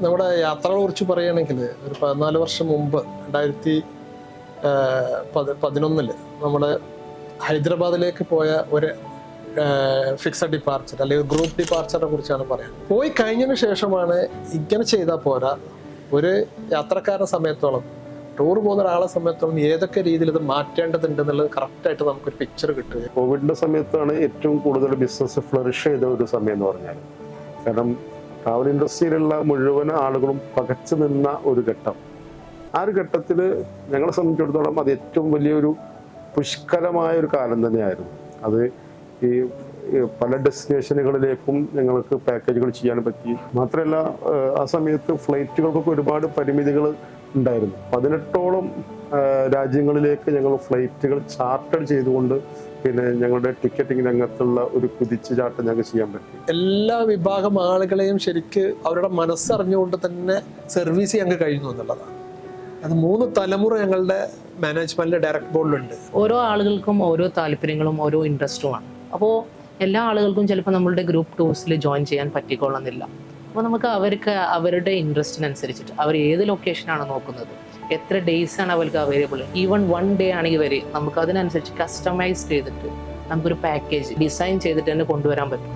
നമ്മുടെ യാത്രകളെ കുറിച്ച് പറയുകയാണെങ്കിൽ ഒരു 14 വർഷം മുമ്പ് 2011 നമ്മൾ ഹൈദരാബാദിലേക്ക് പോയ ഒരു ഫിക്സഡ് ഡിപ്പാർച്ചർ അല്ലെങ്കിൽ ഗ്രൂപ്പ് ഡിപ്പാർച്ചറിനെ കുറിച്ചാണ് പറയുന്നത്. പോയി കഴിഞ്ഞതിന് ശേഷമാണ് ഇങ്ങനെ ചെയ്താൽ പോരാ, ഒരു യാത്രക്കാരനെ സമയത്തോളം, ടൂർ പോകുന്ന ഒരാളെ സമയത്തോളം ഏതൊക്കെ രീതിയിൽ ഇത് മാറ്റേണ്ടതുണ്ട് എന്നുള്ളത് കറക്റ്റായിട്ട് നമുക്കൊരു പിക്ചർ കിട്ടുക. കോവിഡിന്റെ സമയത്താണ് ഏറ്റവും കൂടുതൽ ബിസിനസ് ഫ്ലറിഷ് ചെയ്ത ഒരു സമയം എന്ന് പറഞ്ഞാൽ. കാരണം ട്രാവൽ ഇൻഡസ്ട്രിയിലുള്ള മുഴുവൻ ആളുകളും പകച്ചു നിന്ന ഒരു ഘട്ടം. ആ ഒരു ഘട്ടത്തിൽ ഞങ്ങളെ സംബന്ധിച്ചിടത്തോളം അത് ഏറ്റവും വലിയൊരു പുഷ്കലമായ ഒരു കാലം തന്നെയായിരുന്നു. അത് ഈ പല ഡെസ്റ്റിനേഷനുകളിലേക്കും ഞങ്ങൾക്ക് പാക്കേജുകൾ ചെയ്യാൻ പറ്റി. മാത്രമല്ല ആ സമയത്ത് ഫ്ലൈറ്റുകൾക്കൊക്കെ ഒരുപാട് പരിമിതികൾ ഉണ്ടായിരുന്നു. 18ഓളം രാജ്യങ്ങളിലേക്ക് ഞങ്ങൾ ഫ്ലൈറ്റുകൾ ചാർട്ടർ ചെയ്തുകൊണ്ട് പിന്നെ ഞങ്ങളുടെ ടിക്കറ്റിംഗ് രംഗത്തുള്ള ഒരു കുതിച്ചുചാട്ടം ഞങ്ങൾക്ക് ചെയ്യാൻ പറ്റി. എല്ലാ വിഭാഗം ആളുകളെയും ശരിക്ക് അവരുടെ മനസ്സറിഞ്ഞുകൊണ്ട് തന്നെ സർവീസ് ഞങ്ങൾക്ക് കഴിയുന്നു എന്നുള്ളതാണ്. അത് 3 തലമുറ ഞങ്ങളുടെ മാനേജ്മെന്റിന്റെ ഡയറക്ട് ബോർഡിലുണ്ട്. ഓരോ ആളുകൾക്കും ഓരോ താല്പര്യങ്ങളും ഓരോ ഇൻട്രസ്റ്റുമാണ്. അപ്പോൾ എല്ലാ ആളുകൾക്കും ചിലപ്പോൾ നമ്മളുടെ ഗ്രൂപ്പ് ടൂർസിൽ ജോയിൻ ചെയ്യാൻ പറ്റിക്കൊള്ളുന്നില്ല. അപ്പോൾ നമുക്ക് അവരുടെ ഇൻട്രസ്റ്റിനനുസരിച്ചിട്ട് അവർ ഏത് ലൊക്കേഷനാണ് നോക്കുന്നത്, എത്ര ഡേയ്സ് ആണ് അവർക്ക് അവൈലബിൾ, ഈവൻ 1 ഡേ ആണെങ്കിൽ വരെ നമുക്ക് അതിനനുസരിച്ച് കസ്റ്റമൈസ് ചെയ്തിട്ട് നമുക്കൊരു പാക്കേജ് ഡിസൈൻ ചെയ്തിട്ട് തന്നെ കൊണ്ടുവരാൻ പറ്റും.